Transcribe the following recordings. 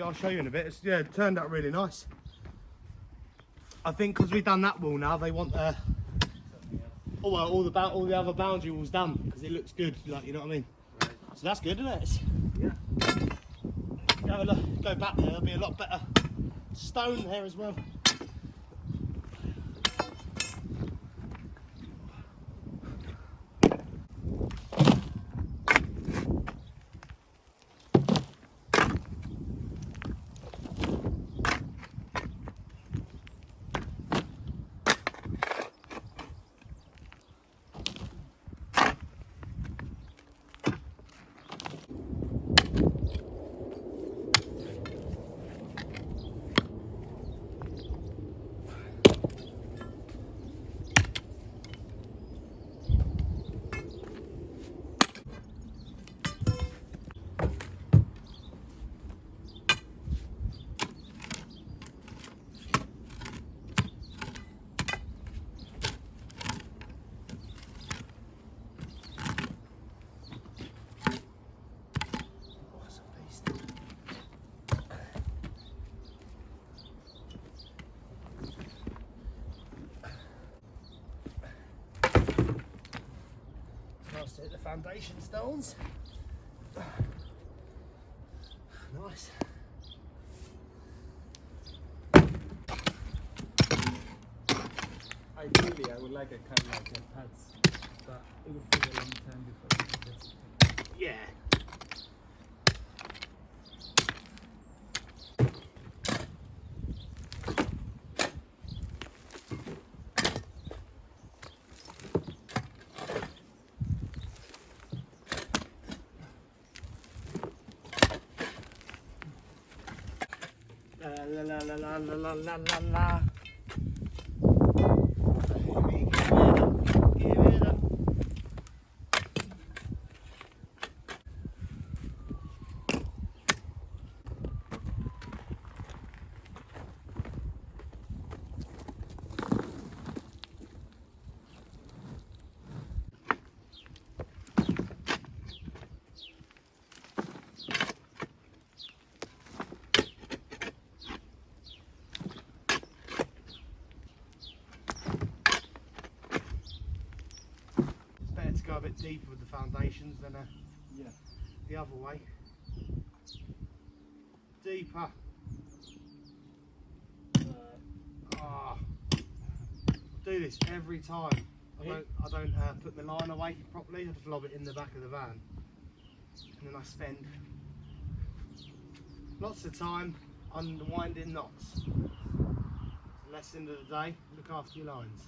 I'll show you in a bit. Yeah, it turned out really nice. I think because we've done that wall now, they want all the other boundary walls done because it looks good. Like, you know what I mean? Right. So that's good, isn't it? Yeah. Have a look, go back there. There'll be a lot better stone there as well. Hit the foundation stones. Nice. Ideally, I would like a kind of like a pads, but it would take a long time before it gets it. Yeah. La la la la la la la la. Give it up. Go a bit deeper with the foundations than the other way. Deeper. Do this every time. I don't put my line away properly. I just lob it in the back of the van, and then I spend lots of time unwinding knots. Lesson of the day: look after your lines.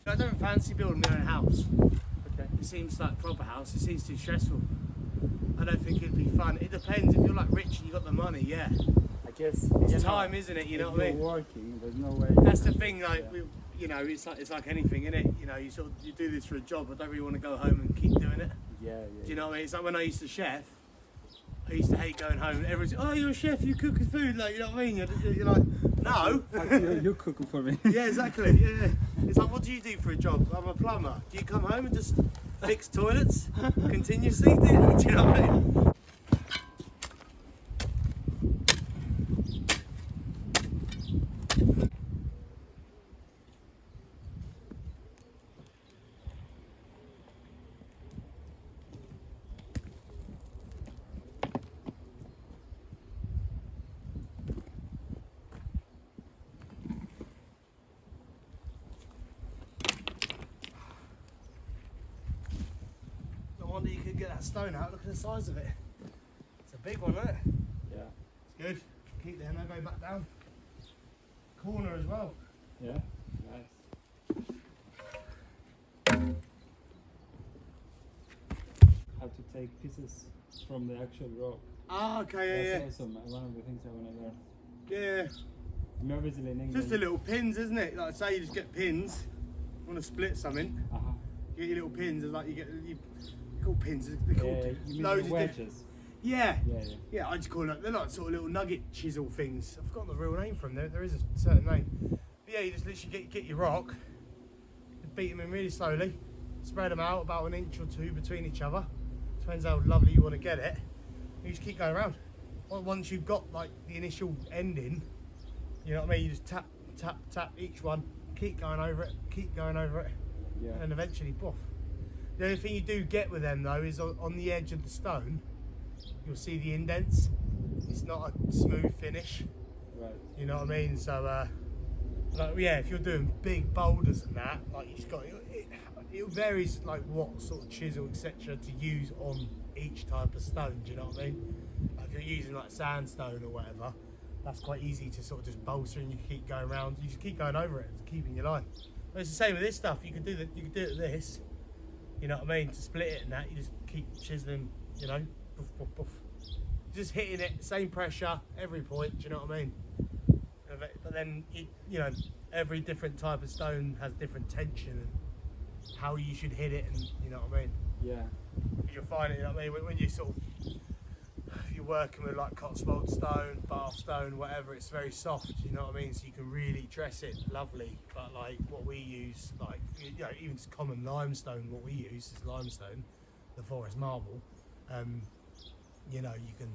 I don't fancy building my own house. Okay. It seems like a proper house. It seems too stressful. I don't think it'd be fun. It depends. If you're like rich and you got the money, yeah. I guess it's time, isn't it? You know what I mean? If you're working, there's no way. That's the thing. Like, you know, it's like anything, isn't it? You know, you do this for a job. I don't really want to go home and keep doing it. Yeah. Do you know what I mean? It's like when I used to chef. I used to hate going home. Everyone's, oh, you're a chef. You cook food. Like, you know what I mean? You're like, No. You cook for me. Yeah, exactly. Yeah. It's like, what do you do for a job? I'm a plumber. Do you come home and just fix toilets continuously? Do you know what I mean? No wonder you could get that stone out. Look at the size of it. It's a big one, isn't it? Yeah. It's good. Keep there, now go back down. Corner as well. Yeah. Nice. How to take pieces from the actual rock. Ah, okay, That's awesome. One of the things I want to learn. yeah. I'm obviously in England. Just the little pins, isn't it? Like say you just get pins. You want to split something. Uh-huh. You get your little pins. It's like you call pins. They're called You mean loads the of different- wedges? Yeah. Yeah. Yeah, I just call them. They're like sort of little nugget chisel things. I've forgotten the real name from there. There is a certain name. But yeah, you just literally get your rock, beat them in really slowly, spread them out about an inch or two between each other. Depends how lovely you want to get it. You just keep going around. Once you've got like the initial ending, you know what I mean. You just tap, tap, tap each one. Keep going over it. Keep going over it. Yeah. And eventually, poof. The only thing you do get with them though is on the edge of the stone, you'll see the indents. It's not a smooth finish. Right. You know what I mean? So, like, yeah, if you're doing big boulders and that, like you just got it varies like what sort of chisel etc. to use on each type of stone. Do you know what I mean? Like, if you're using like sandstone or whatever, that's quite easy to sort of just bolster and you keep going around. You just keep going over it, keeping your line. But it's the same with this stuff. You could do that. You could do it with this. You know what I mean? To split it and that, you just keep chiseling. You know, poof, poof, poof. Just hitting it, same pressure every point. Do you know what I mean? But then you know, every different type of stone has different tension and how you should hit it, and you know what I mean. Yeah. You'll find it. You know what I mean? When you sort of, if you're working with like Cotswold stone, Bath stone, whatever, it's very soft. You know what I mean? So you can really dress it lovely. But like what we use, like you know, even just common limestone, what we use is limestone, the forest marble. You know, you can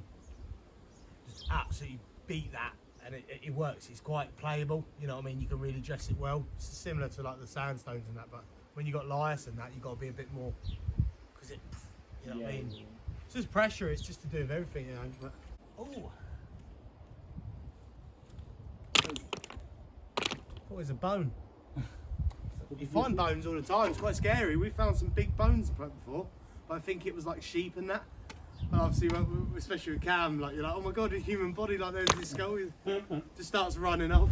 just absolutely beat that. And it works. It's quite playable. You know what I mean? You can really dress it well. It's similar to like the sandstones and that, but when you got lias and that, you got to be a bit more, because it, you know what I mean? Yeah. It's just pressure. It's just to do with everything, you know. But oh, it's a bone. You find bones all the time. It's quite scary. We found some big bones before, but I think it was like sheep and that. But obviously, especially with Cam, like you're like, oh my god, a human body, like there's this skull, just starts running off.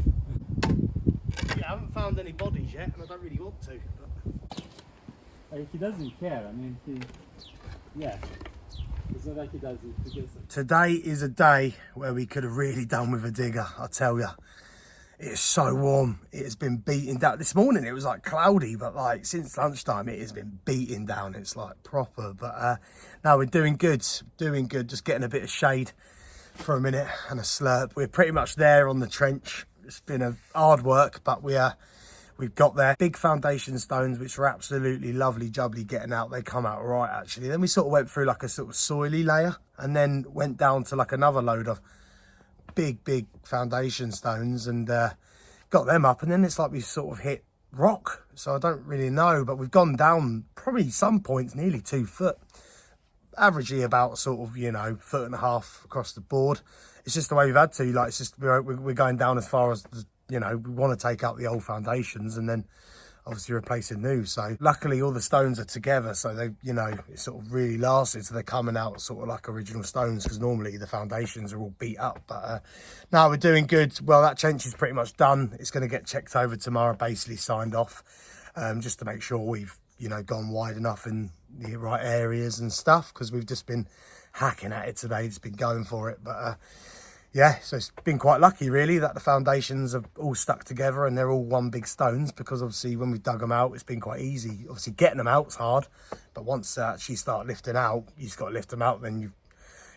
Yeah, I haven't found any bodies yet, and I don't really want to. But... He doesn't care. I mean, yeah. It's not like he does it because... Today is a day where we could have really done with a digger, I tell you. It's so warm. It has been beating down. This morning it was like cloudy, but like since lunchtime it has been beating down. It's like proper. But no, we're doing good. Just getting a bit of shade for a minute and a slurp. We're pretty much there on the trench. It's been a hard work, but we've got there. Big foundation stones, which are absolutely lovely jubbly getting out. They come out right actually. Then we sort of went through like a sort of soily layer and then went down to like another load of big foundation stones and got them up, and then it's like we've sort of hit rock, so I don't really know, but we've gone down probably some points nearly 2 foot, averagely about sort of, you know, 1.5 foot across the board. It's just the way we've had to, like, it's just we're going down as far as, you know, we want to take out the old foundations and then obviously replacing new. So luckily all the stones are together, so they, you know, it sort of really lasted, so they're coming out sort of like original stones, because normally the foundations are all beat up. But no, we're doing good. Well, that trench is pretty much done. It's going to get checked over tomorrow, basically signed off, just to make sure we've, you know, gone wide enough in the right areas and stuff, because we've just been hacking at it today, just been going for it. But yeah, so it's been quite lucky really that the foundations have all stuck together and they're all one big stones, because obviously when we dug them out, it's been quite easy. Obviously getting them out's hard, but once you start lifting out, you just got to lift them out, then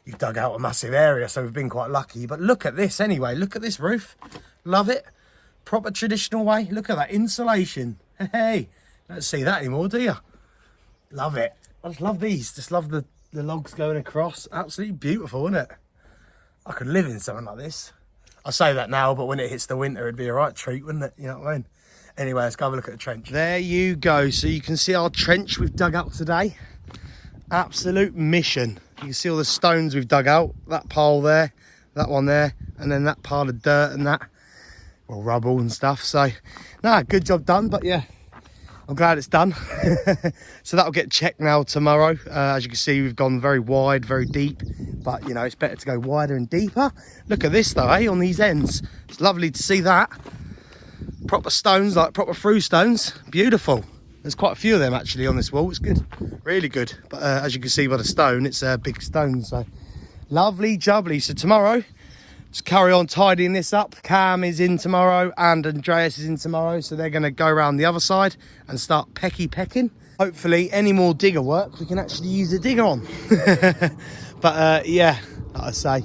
you've dug out a massive area, so we've been quite lucky. But look at this anyway. Look at this roof. Love it. Proper traditional way. Look at that insulation. Hey, don't see that anymore, do you? Love it. I just love these. Just love the logs going across. Absolutely beautiful, isn't it? I could live in something like this. I say that now, but when it hits the winter, it'd be a right treat, wouldn't it? You know what I mean? Anyway, let's go have a look at the trench. There you go. So you can see our trench we've dug out today. Absolute mission. You can see all the stones we've dug out. That pile there, that one there, and then that pile of dirt and that, well, rubble and stuff. So, nah, good job done. But yeah, I'm glad it's done. So that'll get checked now tomorrow. As you can see, we've gone very wide, very deep. But, you know, it's better to go wider and deeper. Look at this, though, eh, on these ends. It's lovely to see that. Proper stones, like proper through stones. Beautiful. There's quite a few of them, actually, on this wall. It's good. Really good. But as you can see by the stone, it's a big stone. So, lovely jubbly. So tomorrow, just carry on tidying this up. Cam is in tomorrow and Andreas is in tomorrow. So they're going to go around the other side and start pecking. Hopefully, any more digger work, we can actually use the digger on. But yeah, like I say,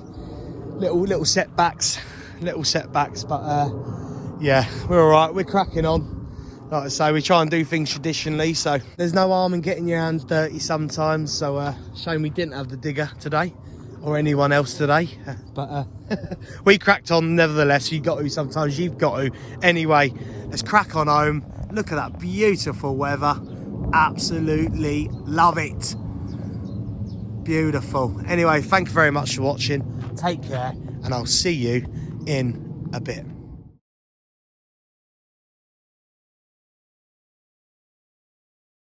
little setbacks, but yeah, we're all right. We're cracking on. Like I say, we try and do things traditionally, so there's no harm in getting your hands dirty sometimes. So shame we didn't have the digger today, or anyone else today. But we cracked on nevertheless. You've got to sometimes. You've got to. Anyway, let's crack on home. Look at that beautiful weather. Absolutely love it. Beautiful. Anyway, thank you very much for watching. Take care, and I'll see you in a bit.